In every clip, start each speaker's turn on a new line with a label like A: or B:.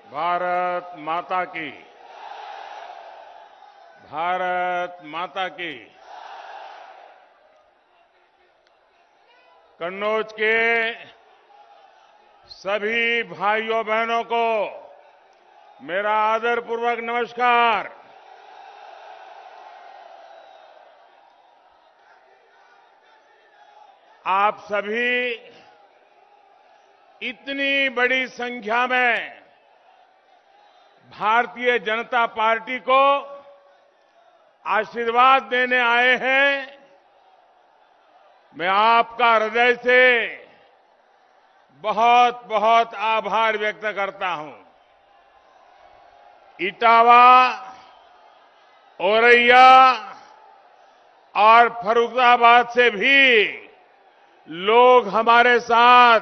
A: भारत माता की। भारत माता की। कन्नौज के सभी भाइयों बहनों को मेरा आदरपूर्वक नमस्कार। आप सभी इतनी बड़ी संख्या में भारतीय जनता पार्टी को आशीर्वाद देने आए हैं। मैं आपका हृदय से बहुत बहुत आभार व्यक्त करता हूं। इटावा, औरैया और फर्रुखाबाद से भी लोग हमारे साथ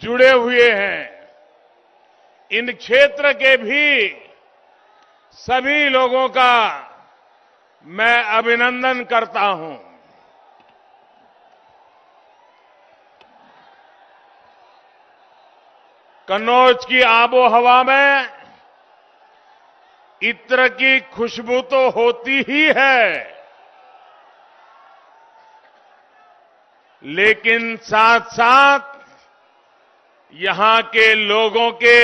A: जुड़े हुए हैं। इन क्षेत्र के भी सभी लोगों का मैं अभिनंदन करता हूं। कन्नौज की आबोहवा में इत्र की खुशबू तो होती ही है, लेकिन साथ साथ यहां के लोगों के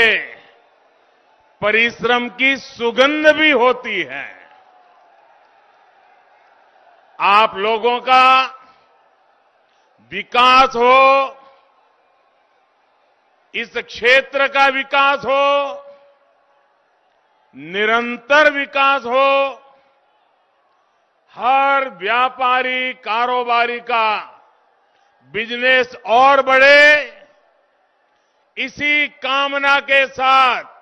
A: परिश्रम की सुगंध भी होती है। आप लोगों का विकास हो, इस क्षेत्र का विकास हो, निरंतर विकास हो, हर व्यापारी कारोबारी का बिजनेस और बढ़े, इसी कामना के साथ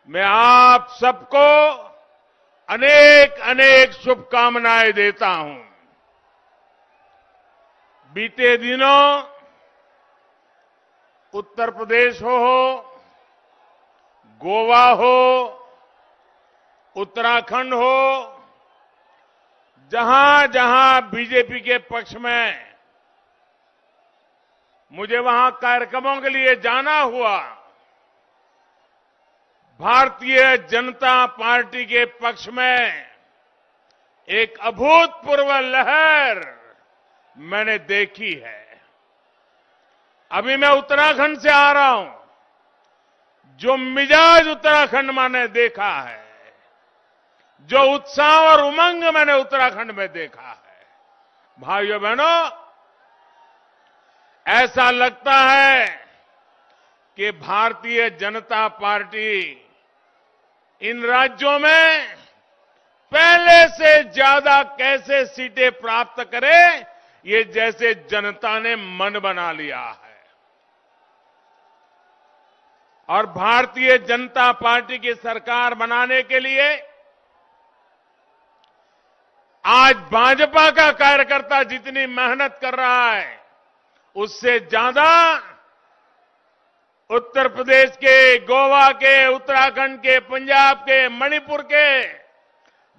A: मैं आप सबको अनेक अनेक शुभकामनाएं देता हूं। बीते दिनों उत्तर प्रदेश हो, गोवा हो, उत्तराखंड हो, जहां जहां बीजेपी के पक्ष में मुझे वहां कार्यक्रमों के लिए जाना हुआ, भारतीय जनता पार्टी के पक्ष में एक अभूतपूर्व लहर मैंने देखी है। अभी मैं उत्तराखंड से आ रहा हूं। जो मिजाज उत्तराखंड मैंने देखा है, जो उत्साह और उमंग मैंने उत्तराखंड में देखा है, भाइयों बहनों, ऐसा लगता है कि भारतीय जनता पार्टी इन राज्यों में पहले से ज्यादा कैसे सीटें प्राप्त करे, ये जैसे जनता ने मन बना लिया है। और भारतीय जनता पार्टी की सरकार बनाने के लिए आज भाजपा का कार्यकर्ता जितनी मेहनत कर रहा है, उससे ज्यादा उत्तर प्रदेश के, गोवा के, उत्तराखंड के, पंजाब के, मणिपुर के,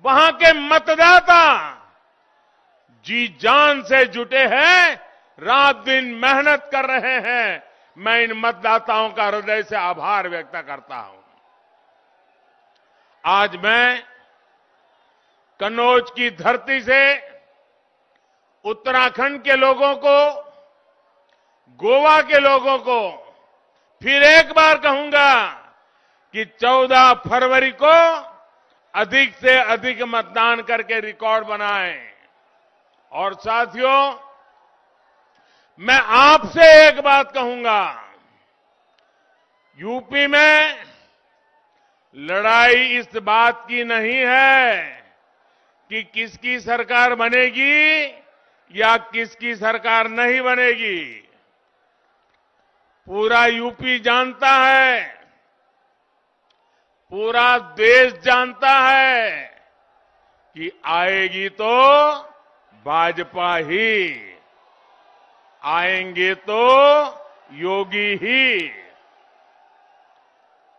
A: वहां के मतदाता जी जान से जुटे हैं, रात दिन मेहनत कर रहे हैं। मैं इन मतदाताओं का हृदय से आभार व्यक्त करता हूं। आज मैं कन्नौज की धरती से उत्तराखंड के लोगों को, गोवा के लोगों को फिर एक बार कहूंगा कि 14 फरवरी को अधिक से अधिक मतदान करके रिकॉर्ड बनाएं। और साथियों, मैं आपसे एक बात कहूंगा, यूपी में लड़ाई इस बात की नहीं है कि किसकी सरकार बनेगी या किसकी सरकार नहीं बनेगी। पूरा यूपी जानता है, पूरा देश जानता है कि आएगी तो भाजपा ही, आएंगे तो योगी ही।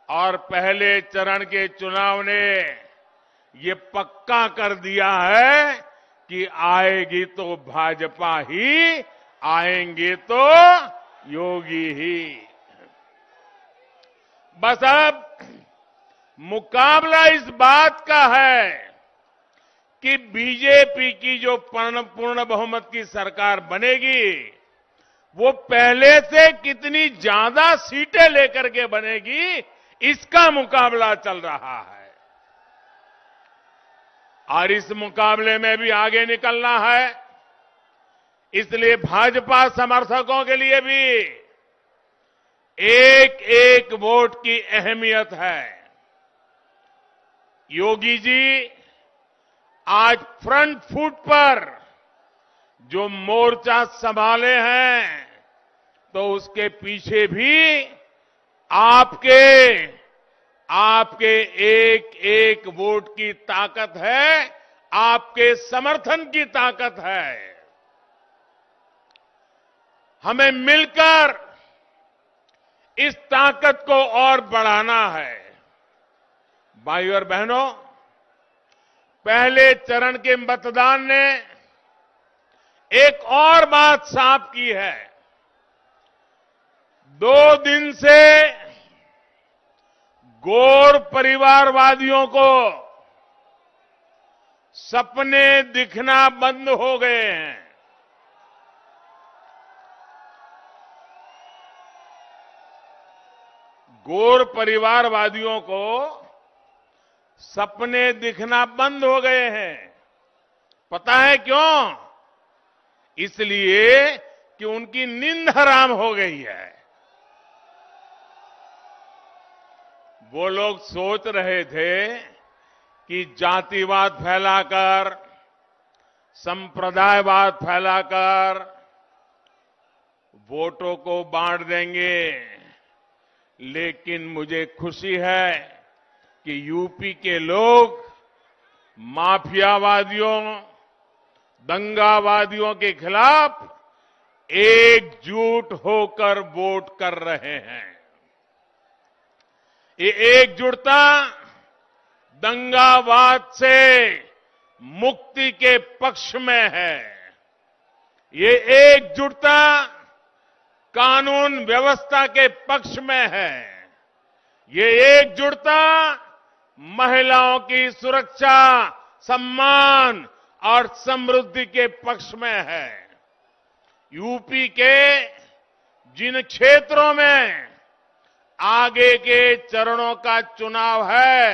A: और पहले चरण के चुनाव ने ये पक्का कर दिया है कि आएगी तो भाजपा ही, आएंगे तो योगी ही। बस अब मुकाबला इस बात का है कि बीजेपी की जो पूर्ण बहुमत की सरकार बनेगी, वो पहले से कितनी ज्यादा सीटें लेकर के बनेगी, इसका मुकाबला चल रहा है। और इस मुकाबले में भी आगे निकलना है। इसलिए भाजपा समर्थकों के लिए भी एक एक वोट की अहमियत है। योगी जी आज फ्रंट फुट पर जो मोर्चा संभाले हैं, तो उसके पीछे भी आपके एक एक वोट की ताकत है, आपके समर्थन की ताकत है। हमें मिलकर इस ताकत को और बढ़ाना है। भाइयों और बहनों, पहले चरण के मतदान ने एक और बात साफ की है। 2 दिन से गौर परिवारवादियों को सपने दिखना बंद हो गए हैं। गौर परिवारवादियों को सपने दिखना बंद हो गए हैं। पता है क्यों? इसलिए कि उनकी नींद हराम हो गई है। वो लोग सोच रहे थे कि जातिवाद फैलाकर, संप्रदायवाद फैलाकर वोटों को बांट देंगे। लेकिन मुझे खुशी है कि यूपी के लोग माफियावादियों, दंगावादियों के खिलाफ एकजुट होकर वोट कर रहे हैं। ये एकजुटता दंगावाद से मुक्ति के पक्ष में है। ये एकजुटता कानून व्यवस्था के पक्ष में है। ये एकजुटता महिलाओं की सुरक्षा, सम्मान और समृद्धि के पक्ष में है। यूपी के जिन क्षेत्रों में आगे के चरणों का चुनाव है,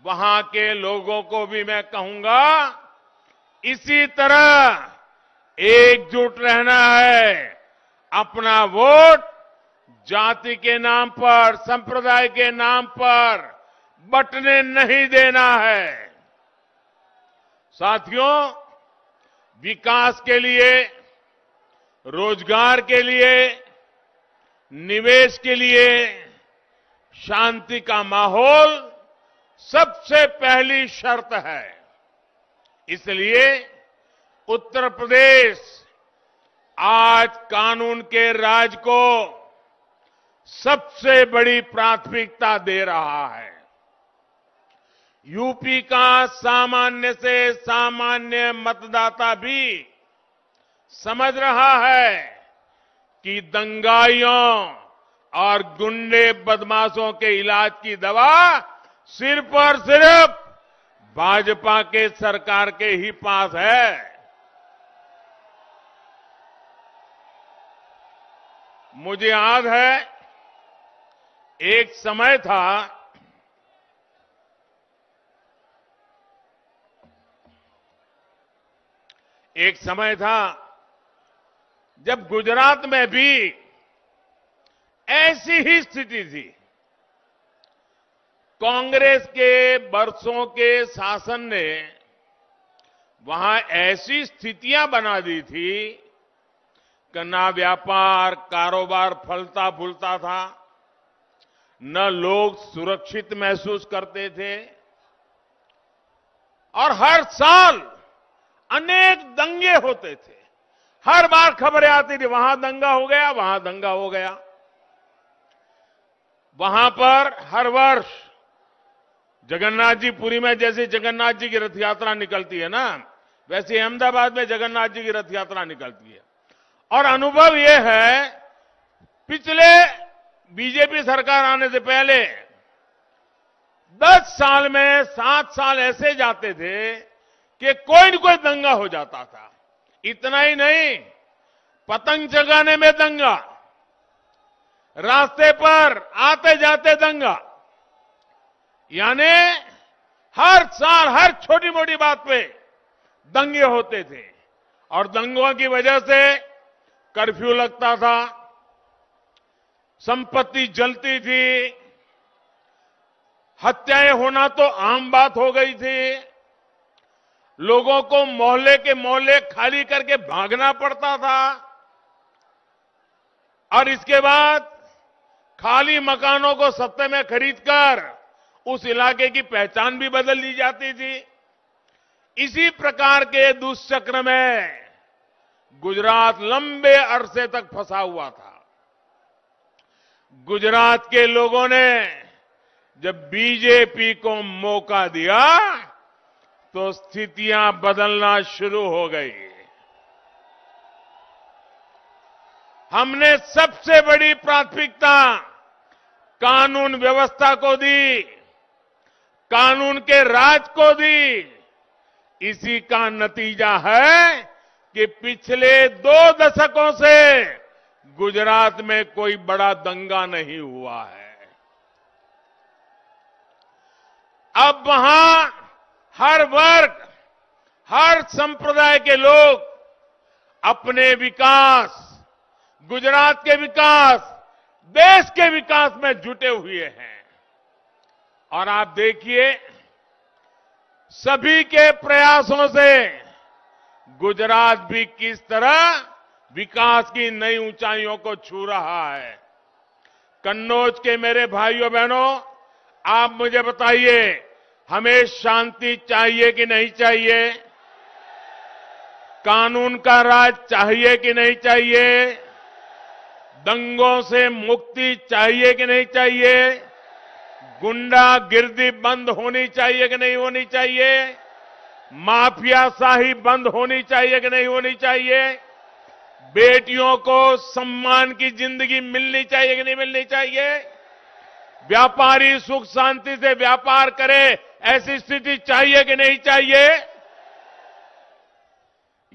A: वहां के लोगों को भी मैं कहूंगा, इसी तरह एकजुट रहना है। अपना वोट जाति के नाम पर, संप्रदाय के नाम पर बंटने नहीं देना है। साथियों, विकास के लिए, रोजगार के लिए, निवेश के लिए शांति का माहौल सबसे पहली शर्त है। इसलिए उत्तर प्रदेश आज कानून के राज को सबसे बड़ी प्राथमिकता दे रहा है। यूपी का सामान्य से सामान्य मतदाता भी समझ रहा है कि दंगाइयों और गुंडे बदमाशों के इलाज की दवा सिर्फ और सिर्फ भाजपा के सरकार के ही पास है। मुझे याद है, एक समय था जब गुजरात में भी ऐसी ही स्थिति थी। कांग्रेस के बरसों के शासन ने वहां ऐसी स्थितियां बना दी थी कि न व्यापार कारोबार फलता फूलता था, न लोग सुरक्षित महसूस करते थे, और हर साल अनेक दंगे होते थे। हर बार खबरें आती थी, वहां दंगा हो गया, वहां दंगा हो गया। वहां पर हर वर्ष जगन्नाथ जी पुरी में जैसे जगन्नाथ जी की रथ यात्रा निकलती है ना, वैसे अहमदाबाद में जगन्नाथ जी की रथ यात्रा निकलती है। और अनुभव यह है, पिछले बीजेपी सरकार आने से पहले 10 साल में 7 साल ऐसे जाते थे कि कोई न कोई दंगा हो जाता था। इतना ही नहीं, पतंग जगाने में दंगा, रास्ते पर आते जाते दंगा, यानी हर साल हर छोटी मोटी बात पे दंगे होते थे और दंगों की वजह से कर्फ्यू लगता था, संपत्ति जलती थी, हत्याएं होना तो आम बात हो गई थी, लोगों को मोहल्ले के मोहल्ले खाली करके भागना पड़ता था और इसके बाद खाली मकानों को सस्ते में खरीदकर उस इलाके की पहचान भी बदल ली जाती थी। इसी प्रकार के दुष्चक्र में गुजरात लंबे अरसे तक फंसा हुआ था। गुजरात के लोगों ने जब बीजेपी को मौका दिया तो स्थितियां बदलना शुरू हो गई। हमने सबसे बड़ी प्राथमिकता कानून व्यवस्था को दी, कानून के राज को दी। इसी का नतीजा है कि पिछले 2 दशकों से गुजरात में कोई बड़ा दंगा नहीं हुआ है। अब वहां हर वर्ग, हर संप्रदाय के लोग अपने विकास, गुजरात के विकास, देश के विकास में जुटे हुए हैं। और आप देखिए, सभी के प्रयासों से गुजरात भी किस तरह विकास की नई ऊंचाइयों को छू रहा है। कन्नौज के मेरे भाइयों बहनों, आप मुझे बताइए, हमें शांति चाहिए कि नहीं चाहिए? कानून का राज चाहिए कि नहीं चाहिए? दंगों से मुक्ति चाहिए कि नहीं चाहिए? गुंडागिर्दी बंद होनी चाहिए कि नहीं होनी चाहिए? माफियाशाही बंद होनी चाहिए कि नहीं होनी चाहिए? बेटियों को सम्मान की जिंदगी मिलनी चाहिए कि नहीं मिलनी चाहिए? व्यापारी सुख शांति से व्यापार करे, ऐसी स्थिति चाहिए कि नहीं चाहिए?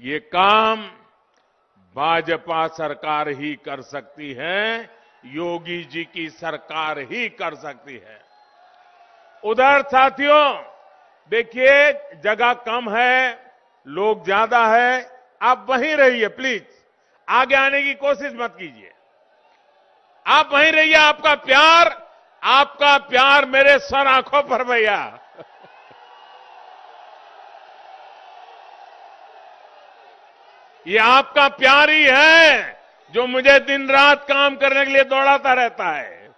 A: ये काम भाजपा सरकार ही कर सकती है, योगी जी की सरकार ही कर सकती है। उधर साथियों, देखिए जगह कम है, लोग ज्यादा है, आप वहीं रहिए प्लीज, आगे आने की कोशिश मत कीजिए। आप वहीं रहिए, आपका प्यार मेरे सर आंखों पर भैया। ये आपका प्यार ही है जो मुझे दिन रात काम करने के लिए दौड़ाता रहता है।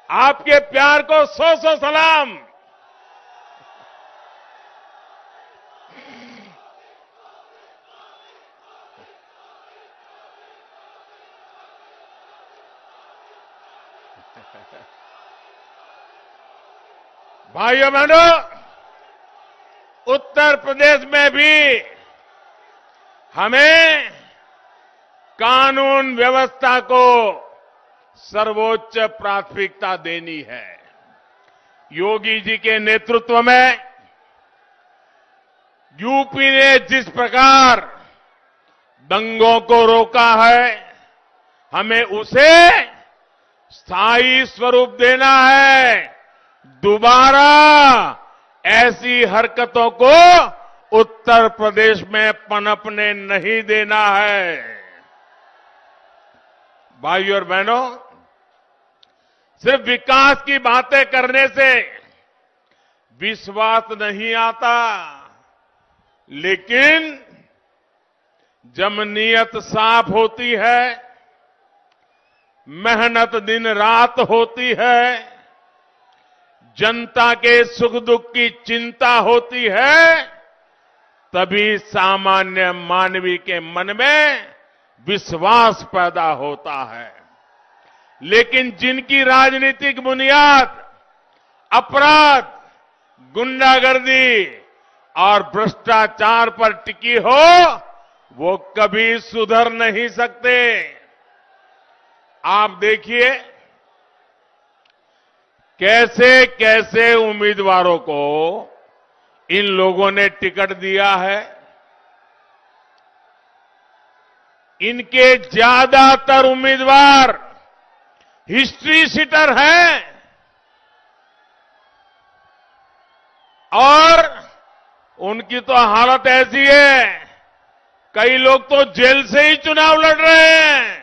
A: आपके प्यार को 100 सलाम। भाइयों बहनों, उत्तर प्रदेश में भी हमें कानून व्यवस्था को सर्वोच्च प्राथमिकता देनी है। योगी जी के नेतृत्व में यूपी ने जिस प्रकार दंगों को रोका है, हमें उसे स्थायी स्वरूप देना है। दोबारा ऐसी हरकतों को उत्तर प्रदेश में पनपने नहीं देना है। भाइयों और बहनों, सिर्फ विकास की बातें करने से विश्वास नहीं आता, लेकिन जब नीयत साफ होती है, मेहनत दिन रात होती है, जनता के सुख दुख की चिंता होती है, तभी सामान्य मानवी के मन में विश्वास पैदा होता है। लेकिन जिनकी राजनीतिक बुनियाद अपराध, गुंडागर्दी और भ्रष्टाचार पर टिकी हो, वो कभी सुधर नहीं सकते। आप देखिए कैसे कैसे उम्मीदवारों को इन लोगों ने टिकट दिया है। इनके ज्यादातर उम्मीदवार हिस्ट्री सीटर हैं और उनकी तो हालत ऐसी है, कई लोग तो जेल से ही चुनाव लड़ रहे हैं।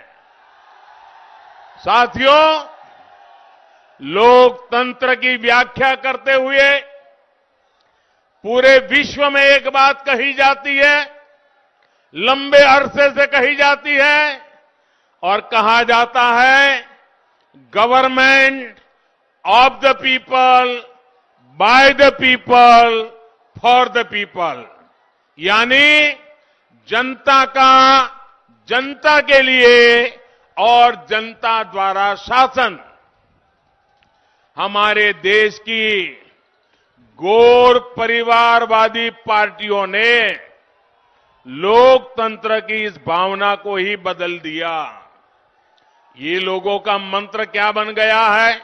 A: साथियों, लोकतंत्र की व्याख्या करते हुए पूरे विश्व में एक बात कही जाती है, लंबे अरसे से कही जाती है और कहा जाता है, government of the people, by the people, for the people. यानी जनता का जनता के लिए और जनता द्वारा शासन। हमारे देश की गैर परिवारवादी पार्टियों ने लोकतंत्र की इस भावना को ही बदल दिया। ये लोगों का मंत्र क्या बन गया है,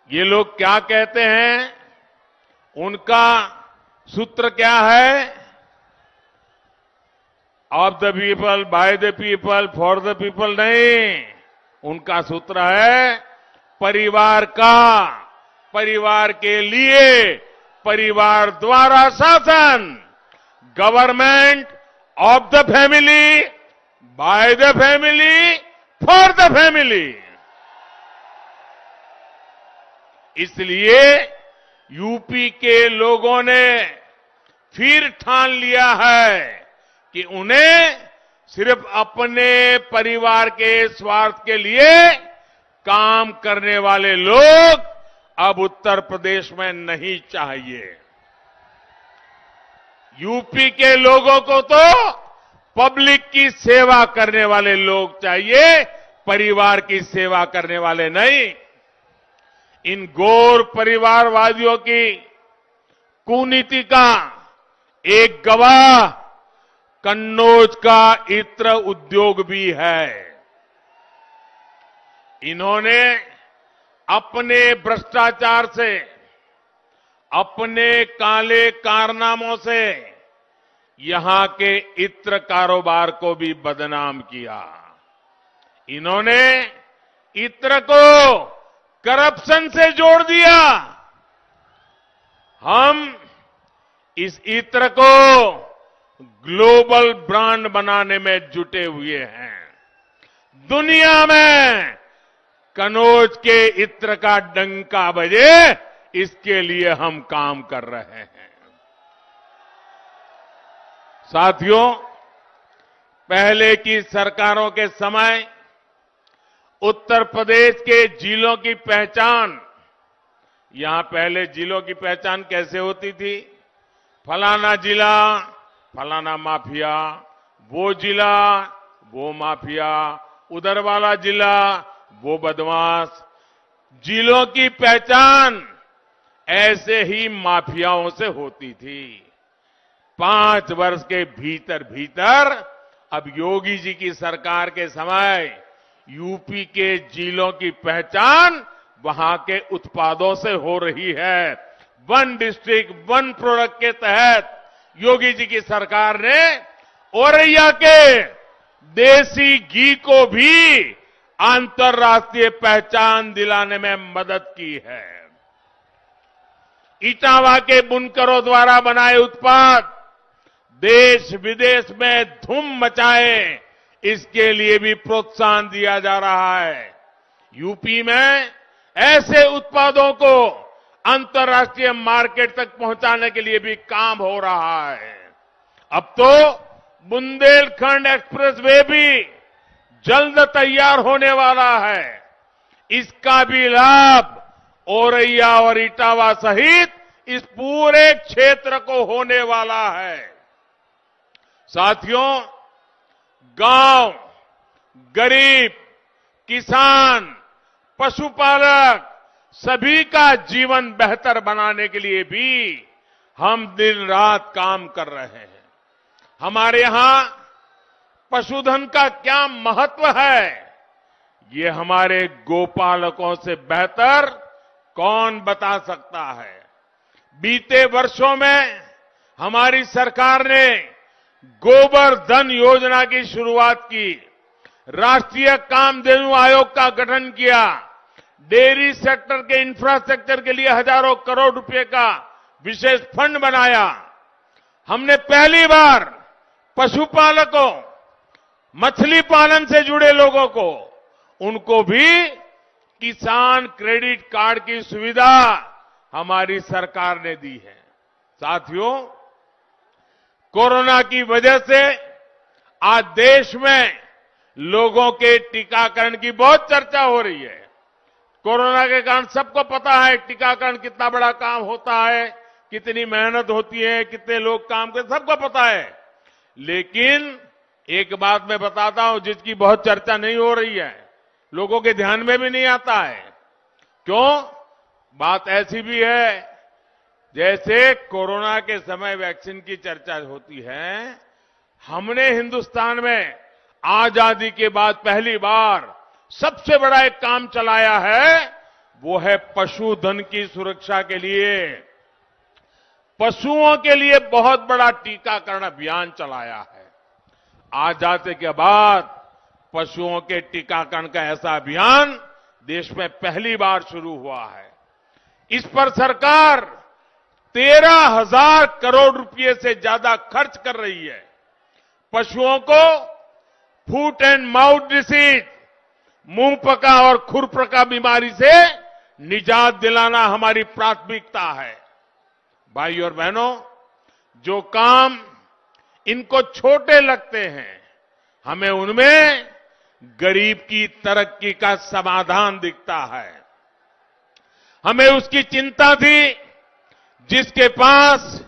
A: ये लोग क्या कहते हैं, उनका सूत्र क्या है, of the people, by the people, for the people नहीं। उनका सूत्र है परिवार का, परिवार के लिए, परिवार द्वारा शासन। Government of the family, by the family, for the family. इसलिए यूपी के लोगों ने फिर ठान लिया है कि उन्हें सिर्फ अपने परिवार के स्वार्थ के लिए काम करने वाले लोग अब उत्तर प्रदेश में नहीं चाहिए। यूपी के लोगों को तो पब्लिक की सेवा करने वाले लोग चाहिए, परिवार की सेवा करने वाले नहीं। इन गैर परिवारवादियों की कुनीति का एक गवाह कन्नौज का इत्र उद्योग भी है। इन्होंने अपने भ्रष्टाचार से, अपने काले कारनामों से यहां के इत्र कारोबार को भी बदनाम किया। इन्होंने इत्र को करप्शन से जोड़ दिया। हम इस इत्र को ग्लोबल ब्रांड बनाने में जुटे हुए हैं। दुनिया में कन्नौज के इत्र का डंका बजे, इसके लिए हम काम कर रहे हैं। साथियों, पहले की सरकारों के समय उत्तर प्रदेश के जिलों की पहचान, यहां पहले जिलों की पहचान कैसे होती थी, फलाना जिला, फलाना माफिया, वो जिला, वो माफिया, उधर वाला जिला, वो बदमाश। जिलों की पहचान ऐसे ही माफियाओं से होती थी। 5 वर्ष के भीतर भीतर अब योगी जी की सरकार के समय यूपी के जिलों की पहचान वहां के उत्पादों से हो रही है। 1 डिस्ट्रिक्ट 1 प्रोडक्ट के तहत योगी जी की सरकार ने औरैया के देसी घी को भी अंतर्राष्ट्रीय पहचान दिलाने में मदद की है। इटावा के बुनकरों द्वारा बनाए उत्पाद देश विदेश में धूम मचाए, इसके लिए भी प्रोत्साहन दिया जा रहा है। यूपी में ऐसे उत्पादों को अंतर्राष्ट्रीय मार्केट तक पहुंचाने के लिए भी काम हो रहा है। अब तो बुंदेलखंड एक्सप्रेस वे भी जल्द तैयार होने वाला है। इसका भी लाभ औरैया और इटावा सहित इस पूरे क्षेत्र को होने वाला है। साथियों, गांव, गरीब, किसान, पशुपालक सभी का जीवन बेहतर बनाने के लिए भी हम दिन रात काम कर रहे हैं। हमारे यहां पशुधन का क्या महत्व है, ये हमारे गोपालकों से बेहतर कौन बता सकता है। बीते वर्षों में हमारी सरकार ने गोबर धन योजना की शुरुआत की, राष्ट्रीय कामधेनु आयोग का गठन किया, डेयरी सेक्टर के इंफ्रास्ट्रक्चर के लिए हजारों करोड़ रुपए का विशेष फंड बनाया। हमने पहली बार पशुपालकों, मछली पालन से जुड़े लोगों को, उनको भी किसान क्रेडिट कार्ड की सुविधा हमारी सरकार ने दी है। साथियों, कोरोना की वजह से आज देश में लोगों के टीकाकरण की बहुत चर्चा हो रही है। कोरोना के कारण सबको पता है टीकाकरण कितना बड़ा काम होता है, कितनी मेहनत होती है, कितने लोग काम करते, सबको पता है। लेकिन एक बात मैं बताता हूं जिसकी बहुत चर्चा नहीं हो रही है, लोगों के ध्यान में भी नहीं आता है। क्यों? बात ऐसी भी है, जैसे कोरोना के समय वैक्सीन की चर्चा होती है, हमने हिंदुस्तान में आजादी के बाद पहली बार सबसे बड़ा एक काम चलाया है, वो है पशुधन की सुरक्षा के लिए। पशुओं के लिए बहुत बड़ा टीकाकरण अभियान चलाया है। आजादी के बाद पशुओं के टीकाकरण का ऐसा अभियान देश में पहली बार शुरू हुआ है। इस पर सरकार 13,000 करोड़ रुपए से ज्यादा खर्च कर रही है। पशुओं को फूट एंड माउथ डिसीज, मुंह पका और खुरपका बीमारी से निजात दिलाना हमारी प्राथमिकता है। भाई और बहनों, जो काम इनको छोटे लगते हैं, हमें उनमें गरीब की तरक्की का समाधान दिखता है। हमें उसकी चिंता थी जिसके पास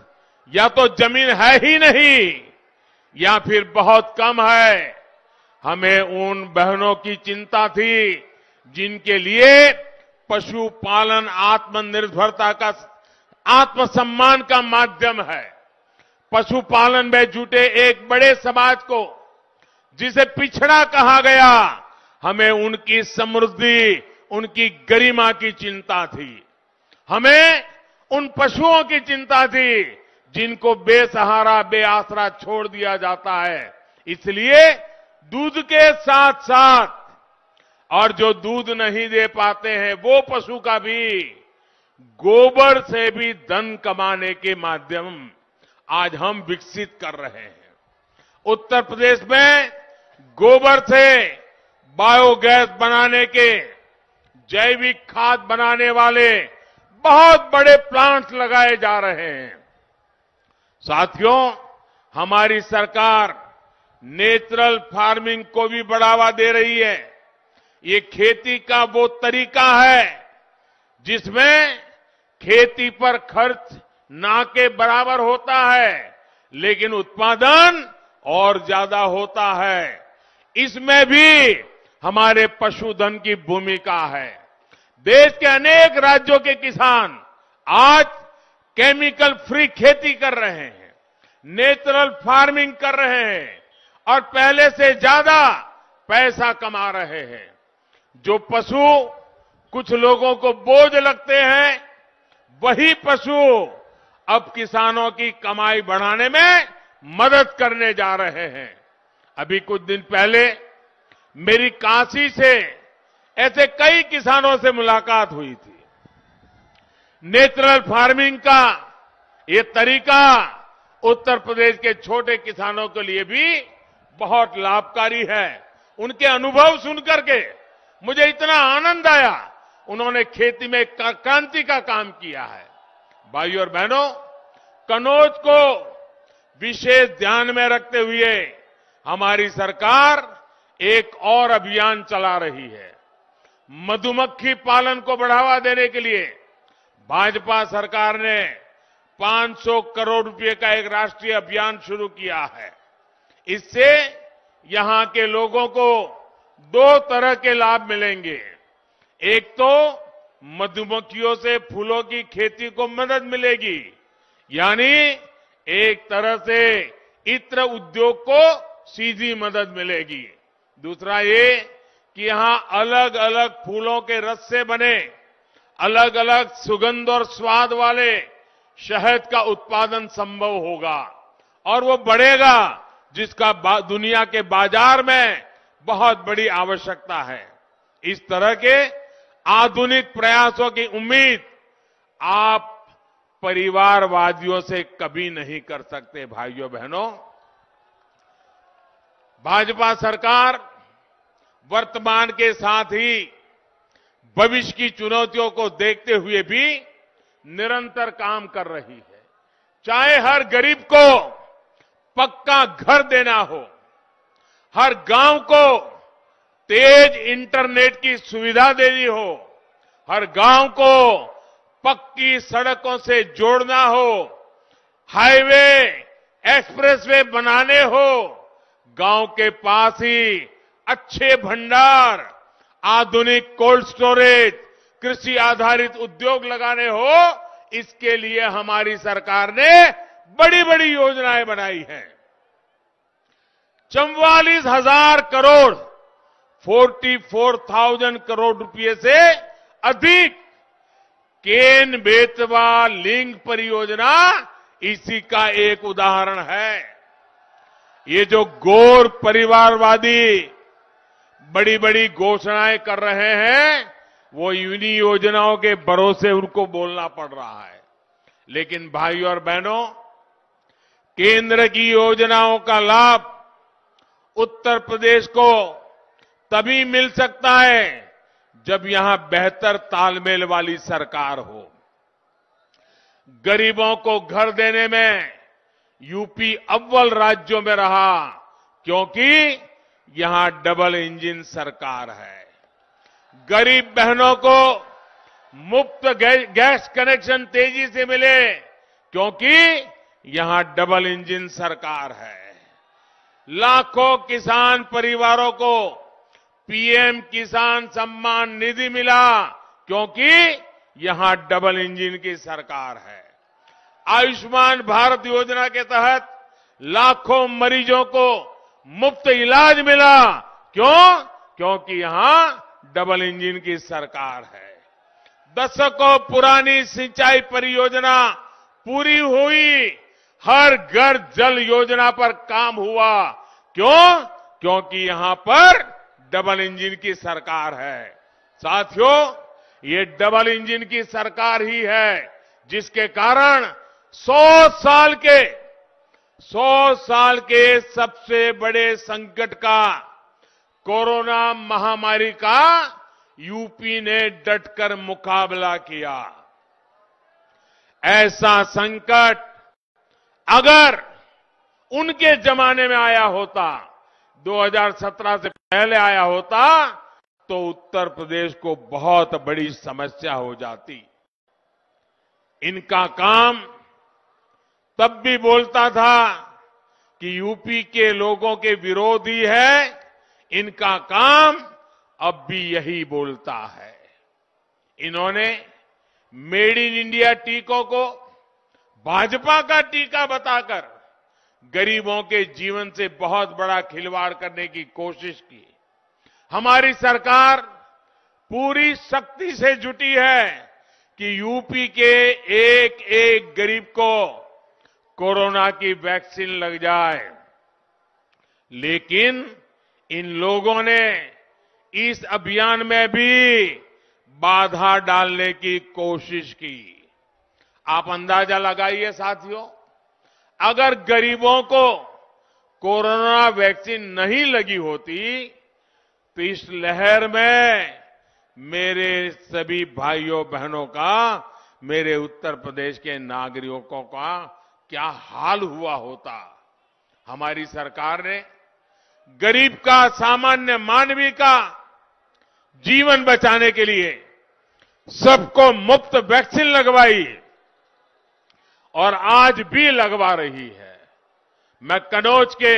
A: या तो जमीन है ही नहीं या फिर बहुत कम है। हमें उन बहनों की चिंता थी जिनके लिए पशुपालन आत्मनिर्भरता का, आत्मसम्मान का माध्यम है। पशुपालन में जुटे एक बड़े समाज को, जिसे पिछड़ा कहा गया, हमें उनकी समृद्धि, उनकी गरिमा की चिंता थी। हमें उन पशुओं की चिंता थी जिनको बेसहारा, बेआसरा छोड़ दिया जाता है। इसलिए दूध के साथ साथ और जो दूध नहीं दे पाते हैं वो पशु का भी गोबर से भी धन कमाने के माध्यम आज हम विकसित कर रहे हैं। उत्तर प्रदेश में गोबर से बायोगैस बनाने के, जैविक खाद बनाने वाले बहुत बड़े प्लांट्स लगाए जा रहे हैं। साथियों, हमारी सरकार नेचुरल फार्मिंग को भी बढ़ावा दे रही है। ये खेती का वो तरीका है जिसमें खेती पर खर्च ना के बराबर होता है, लेकिन उत्पादन और ज्यादा होता है। इसमें भी हमारे पशुधन की भूमिका है। देश के अनेक राज्यों के किसान आज केमिकल फ्री खेती कर रहे हैं, नेचुरल फार्मिंग कर रहे हैं और पहले से ज्यादा पैसा कमा रहे हैं। जो पशु कुछ लोगों को बोझ लगते हैं, वही पशु अब किसानों की कमाई बढ़ाने में मदद करने जा रहे हैं। अभी कुछ दिन पहले मेरी काशी से ऐसे कई किसानों से मुलाकात हुई थी। नेचुरल फार्मिंग का ये तरीका उत्तर प्रदेश के छोटे किसानों के लिए भी बहुत लाभकारी है। उनके अनुभव सुनकर के मुझे इतना आनंद आया। उन्होंने खेती में क्रांति का काम किया है। भाइयों और बहनों, कनौज को विशेष ध्यान में रखते हुए हमारी सरकार एक और अभियान चला रही है। मधुमक्खी पालन को बढ़ावा देने के लिए भाजपा सरकार ने 500 करोड़ रुपए का एक राष्ट्रीय अभियान शुरू किया है। इससे यहां के लोगों को दो तरह के लाभ मिलेंगे। एक तो मधुमक्खियों से फूलों की खेती को मदद मिलेगी, यानी एक तरह से इत्र उद्योग को सीधी मदद मिलेगी। दूसरा ये कि यहां अलग अलग फूलों के रस से बने अलग अलग सुगंध और स्वाद वाले शहद का उत्पादन संभव होगा और वो बढ़ेगा, जिसका दुनिया के बाजार में बहुत बड़ी आवश्यकता है। इस तरह के आधुनिक प्रयासों की उम्मीद आप परिवारवादियों से कभी नहीं कर सकते। भाइयों बहनों, भाजपा सरकार वर्तमान के साथ ही भविष्य की चुनौतियों को देखते हुए भी निरंतर काम कर रही है। चाहे हर गरीब को पक्का घर देना हो, हर गांव को तेज इंटरनेट की सुविधा देनी हो, हर गांव को पक्की सड़कों से जोड़ना हो, हाईवे एक्सप्रेसवे बनाने हो, गांव के पास ही अच्छे भंडार, आधुनिक कोल्ड स्टोरेज, कृषि आधारित उद्योग लगाने हो, इसके लिए हमारी सरकार ने बड़ी बड़ी योजनाएं बनाई हैं। 44,000 करोड़ 44,000 करोड़ रुपए से अधिक केन बेतवा लिंक परियोजना इसी का एक उदाहरण है। ये जो गौर परिवारवादी बड़ी बड़ी घोषणाएं कर रहे हैं, वो इन्हीं योजनाओं के भरोसे उनको बोलना पड़ रहा है। लेकिन भाइयों और बहनों, केंद्र की योजनाओं का लाभ उत्तर प्रदेश को तभी मिल सकता है जब यहां बेहतर तालमेल वाली सरकार हो। गरीबों को घर देने में यूपी अव्वल राज्यों में रहा, क्योंकि यहां डबल इंजन सरकार है। गरीब बहनों को मुफ्त गैस कनेक्शन तेजी से मिले, क्योंकि यहां डबल इंजन सरकार है। लाखों किसान परिवारों को पीएम किसान सम्मान निधि मिला, क्योंकि यहां डबल इंजन की सरकार है। आयुष्मान भारत योजना के तहत लाखों मरीजों को मुफ्त इलाज मिला, क्यों? क्योंकि यहां डबल इंजन की सरकार है। दशकों पुरानी सिंचाई परियोजना पूरी हुई, हर घर जल योजना पर काम हुआ, क्यों? क्योंकि यहां पर डबल इंजन की सरकार है। साथियों, ये डबल इंजन की सरकार ही है जिसके कारण 100 साल के सबसे बड़े संकट का, कोरोना महामारी का यूपी ने डटकर मुकाबला किया। ऐसा संकट अगर उनके जमाने में आया होता, 2017 से पहले आया होता, तो उत्तर प्रदेश को बहुत बड़ी समस्या हो जाती। इनका काम तब भी बोलता था कि यूपी के लोगों के विरोधी है, इनका काम अब भी यही बोलता है। इन्होंने मेड इन इंडिया टीकों को भाजपा का टीका बताकर गरीबों के जीवन से बहुत बड़ा खिलवाड़ करने की कोशिश की। हमारी सरकार पूरी शक्ति से जुटी है कि यूपी के एक एक गरीब को कोरोना की वैक्सीन लग जाए। लेकिन इन लोगों ने इस अभियान में भी बाधा डालने की कोशिश की। आप अंदाजा लगाइए साथियों, अगर गरीबों को कोरोना वैक्सीन नहीं लगी होती तो इस लहर में मेरे सभी भाइयों बहनों का, मेरे उत्तर प्रदेश के नागरिकों का क्या हाल हुआ होता। हमारी सरकार ने गरीब का, सामान्य मानवी का जीवन बचाने के लिए सबको मुफ्त वैक्सीन लगवाई और आज भी लगवा रही है। मैं कन्नौज के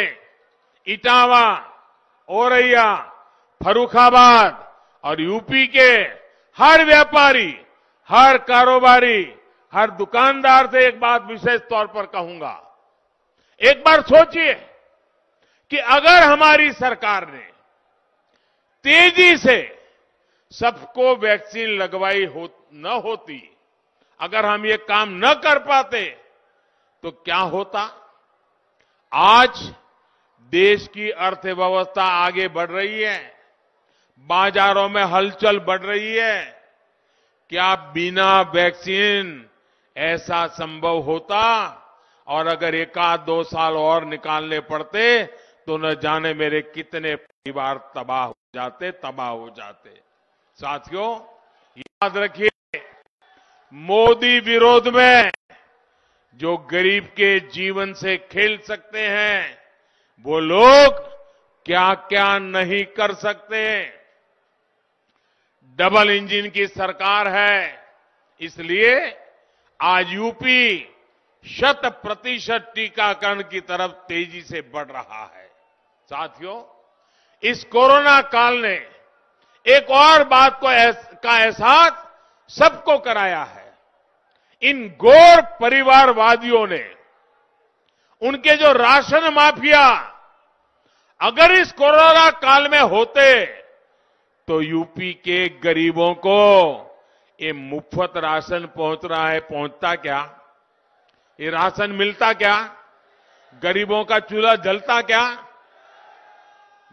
A: इटावा, औरैया, फर्रुखाबाद और यूपी के हर व्यापारी, हर कारोबारी, हर दुकानदार से एक बात विशेष तौर पर कहूंगा। एक बार सोचिए कि अगर हमारी सरकार ने तेजी से सबको वैक्सीन लगवाई न होती, अगर हम ये काम न कर पाते तो क्या होता? आज देश की अर्थव्यवस्था आगे बढ़ रही है, बाजारों में हलचल बढ़ रही है। क्या बिना वैक्सीन ऐसा संभव होता? और अगर 1-2 साल और निकालने पड़ते तो न जाने मेरे कितने परिवार तबाह हो जाते। साथियों, याद रखिए, मोदी विरोध में जो गरीब के जीवन से खेल सकते हैं, वो लोग क्या क्या नहीं कर सकते। डबल इंजन की सरकार है, इसलिए आज यूपी 100% टीकाकरण की तरफ तेजी से बढ़ रहा है। साथियों, इस कोरोना काल ने एक और बात का एहसास सबको कराया है। इन घोर परिवारवादियों ने, उनके जो राशन माफिया, अगर इस कोरोना काल में होते तो यूपी के गरीबों को ये मुफ्त राशन पहुंच रहा है, पहुंचता क्या? ये राशन मिलता क्या? गरीबों का चूल्हा जलता क्या?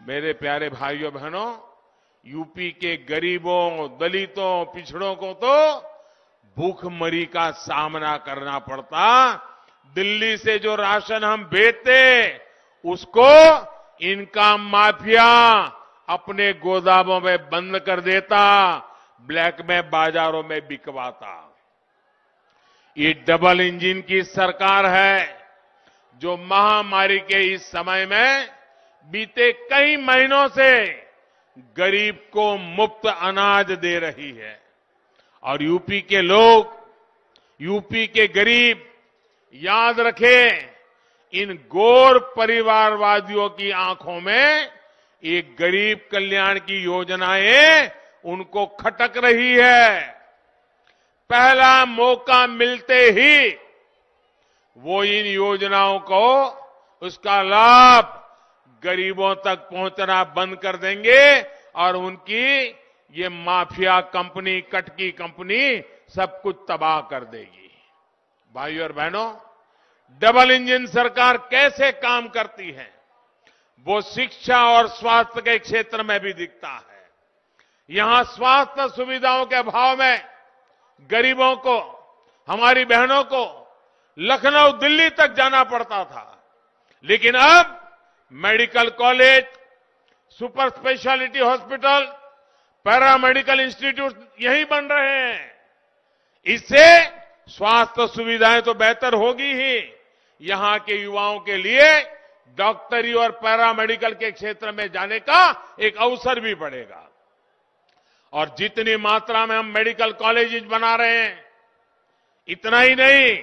A: मेरे प्यारे भाइयों बहनों, यूपी के गरीबों, दलितों, पिछड़ों को तो भूखमरी का सामना करना पड़ता। दिल्ली से जो राशन हम भेजते, उसको इनका माफिया अपने गोदामों में बंद कर देता, ब्लैक में बाजारों में बिकवाता। ये डबल इंजन की सरकार है जो महामारी के इस समय में बीते कई महीनों से गरीब को मुफ्त अनाज दे रही है। और यूपी के लोग, यूपी के गरीब, याद रखें, इन घोर परिवारवादियों की आंखों में एक गरीब कल्याण की योजनाएं उनको खटक रही है। पहला मौका मिलते ही वो इन योजनाओं को, उसका लाभ गरीबों तक पहुंचना बंद कर देंगे और उनकी ये माफिया कंपनी, कटकी कंपनी सब कुछ तबाह कर देगी। भाइयों और बहनों, डबल इंजन सरकार कैसे काम करती है, वो शिक्षा और स्वास्थ्य के क्षेत्र में भी दिखता है। यहां स्वास्थ्य सुविधाओं के अभाव में गरीबों को, हमारी बहनों को लखनऊ, दिल्ली तक जाना पड़ता था, लेकिन अब medical college, super speciality hospital, paramedical institute यहीं बन रहे हैं। इससे स्वास्थ्य सुविधाएं तो बेहतर होगी ही, यहां के युवाओं के लिए डॉक्टरी और पैरामेडिकल के क्षेत्र में जाने का एक अवसर भी बढ़ेगा। और जितनी मात्रा में हम मेडिकल कॉलेजेस बना रहे हैं, इतना ही नहीं,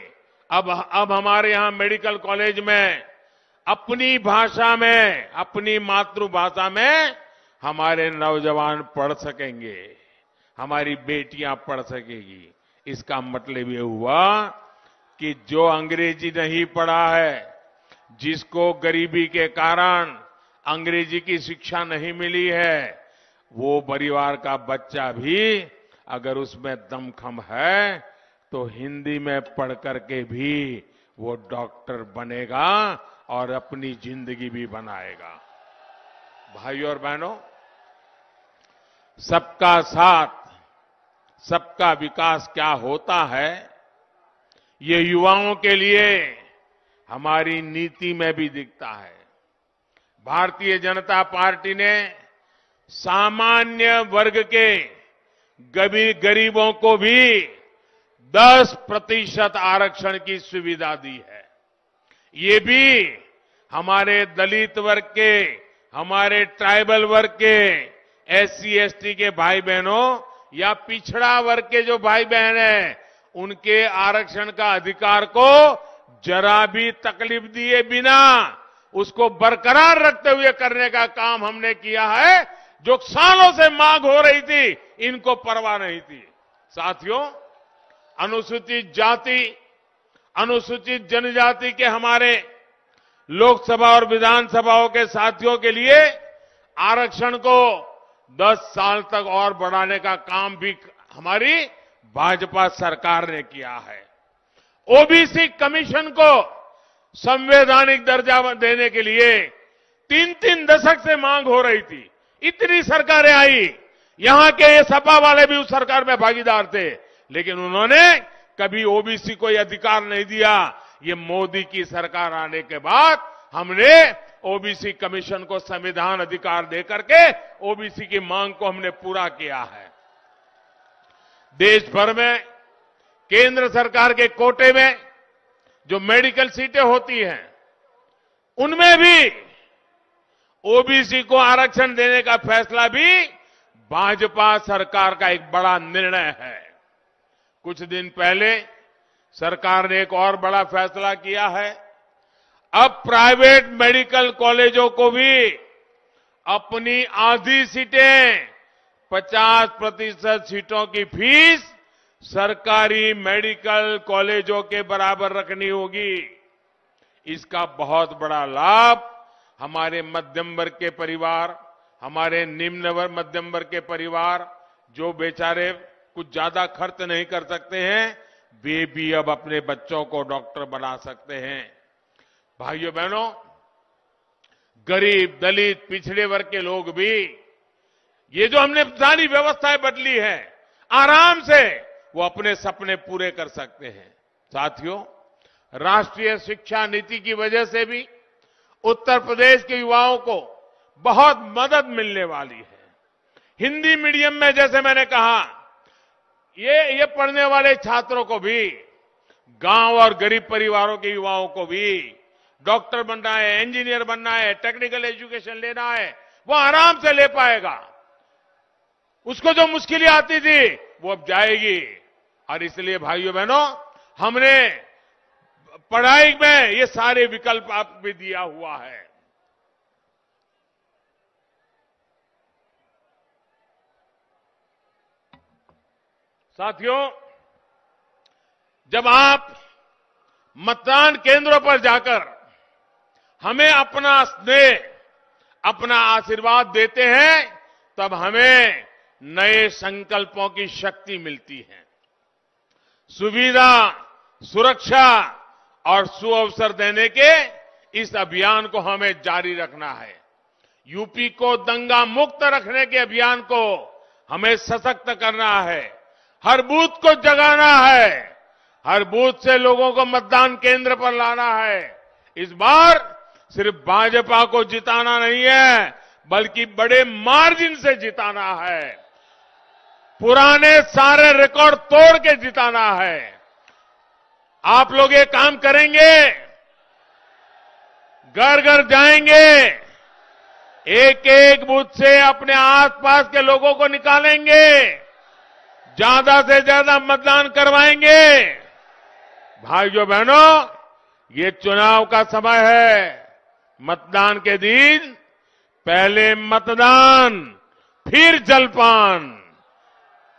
A: अब हमारे यहां मेडिकल कॉलेज में अपनी भाषा में, अपनी मातृभाषा में हमारे नौजवान पढ़ सकेंगे, हमारी बेटियां पढ़ सकेगी। इसका मतलब ये हुआ कि जो अंग्रेजी नहीं पढ़ा है, जिसको गरीबी के कारण अंग्रेजी की शिक्षा नहीं मिली है, वो परिवार का बच्चा भी अगर उसमें दमखम है तो हिंदी में पढ़ करके भी वो डॉक्टर बनेगा और अपनी जिंदगी भी बनाएगा। भाइयों और बहनों, सबका साथ, सबका विकास क्या होता है, ये युवाओं के लिए हमारी नीति में भी दिखता है। भारतीय जनता पार्टी ने सामान्य वर्ग के गरीबों को भी 10% आरक्षण की सुविधा दी है। ये भी हमारे दलित वर्ग के, हमारे ट्राइबल वर्ग के, SC ST के भाई बहनों या पिछड़ा वर्ग के जो भाई बहन हैं, उनके आरक्षण का अधिकार को जरा भी तकलीफ दिए बिना उसको बरकरार रखते हुए करने का काम हमने किया है। जो सालों से मांग हो रही थी, इनको परवाह नहीं थी। साथियों, अनुसूचित जाति, अनुसूचित जनजाति के हमारे लोकसभा और विधानसभाओं के साथियों के लिए आरक्षण को 10 साल तक और बढ़ाने का काम भी हमारी भाजपा सरकार ने किया है। ओबीसी कमीशन को संवैधानिक दर्जा देने के लिए 3-3 दशक से मांग हो रही थी। इतनी सरकारें आई, यहां के ये सपा वाले भी उस सरकार में भागीदार थे, लेकिन उन्होंने कभी ओबीसी को यह अधिकार नहीं दिया। ये मोदी की सरकार आने के बाद हमने ओबीसी कमीशन को संविधान अधिकार देकर के ओबीसी की मांग को हमने पूरा किया है। देश भर में केंद्र सरकार के कोटे में जो मेडिकल सीटें होती हैं, उनमें भी ओबीसी को आरक्षण देने का फैसला भी भाजपा सरकार का एक बड़ा निर्णय है। कुछ दिन पहले सरकार ने एक और बड़ा फैसला किया है। अब प्राइवेट मेडिकल कॉलेजों को भी अपनी आधी सीटें, 50% सीटों की फीस सरकारी मेडिकल कॉलेजों के बराबर रखनी होगी। इसका बहुत बड़ा लाभ हमारे मध्यम वर्ग के परिवार, हमारे निम्न वर्ग मध्यम वर्ग के परिवार जो बेचारे कुछ ज्यादा खर्च नहीं कर सकते हैं, वे भी अब अपने बच्चों को डॉक्टर बना सकते हैं। भाइयों बहनों, गरीब, दलित, पिछड़े वर्ग के लोग भी ये जो हमने सारी व्यवस्थाएं बदली है, आराम से वो अपने सपने पूरे कर सकते हैं। साथियों, राष्ट्रीय शिक्षा नीति की वजह से भी उत्तर प्रदेश के युवाओं को बहुत मदद मिलने वाली है। हिंदी मीडियम में, जैसे मैंने कहा, ये पढ़ने वाले छात्रों को भी, गांव और गरीब परिवारों के युवाओं को भी डॉक्टर बनना है, इंजीनियर बनना है, टेक्निकल एजुकेशन लेना है, वो आराम से ले पाएगा। उसको जो मुश्किलें आती थी वो अब जाएगी। और इसलिए भाइयों बहनों, हमने पढ़ाई में ये सारे विकल्प आप भी दिया हुआ है। साथियों, जब आप मतदान केंद्रों पर जाकर हमें अपना स्नेह, अपना आशीर्वाद देते हैं, तब हमें नए संकल्पों की शक्ति मिलती है। सुविधा, सुरक्षा और सुअवसर देने के इस अभियान को हमें जारी रखना है। यूपी को दंगा मुक्त रखने के अभियान को हमें सशक्त करना है। हर बूथ को जगाना है, हर बूथ से लोगों को मतदान केंद्र पर लाना है। इस बार सिर्फ भाजपा को जिताना नहीं है, बल्कि बड़े मार्जिन से जिताना है। पुराने सारे रिकॉर्ड तोड़ के जिताना है। आप लोग ये काम करेंगे, घर घर जाएंगे, एक एक बूथ से अपने आसपास के लोगों को निकालेंगे, ज्यादा से ज्यादा मतदान करवाएंगे। भाइयों बहनों, ये चुनाव का समय है। मतदान के दिन पहले मतदान, फिर जलपान।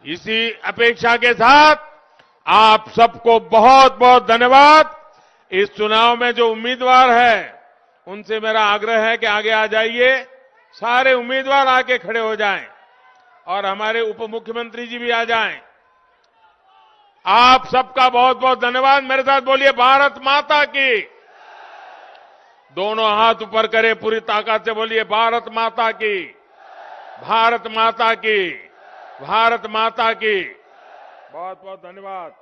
A: इसी अपेक्षा के साथ आप सबको बहुत बहुत धन्यवाद। इस चुनाव में जो उम्मीदवार है, उनसे मेरा आग्रह है कि आगे आ जाइए। सारे उम्मीदवार आके खड़े हो जाएं और हमारे उप मुख्यमंत्री जी भी आ जाएं। आप सबका बहुत बहुत धन्यवाद। मेरे साथ बोलिए, भारत माता की। दोनों हाथ ऊपर करें, पूरी ताकत से बोलिए, भारत माता की, भारत माता की, भारत माता की। बहुत बहुत धन्यवाद।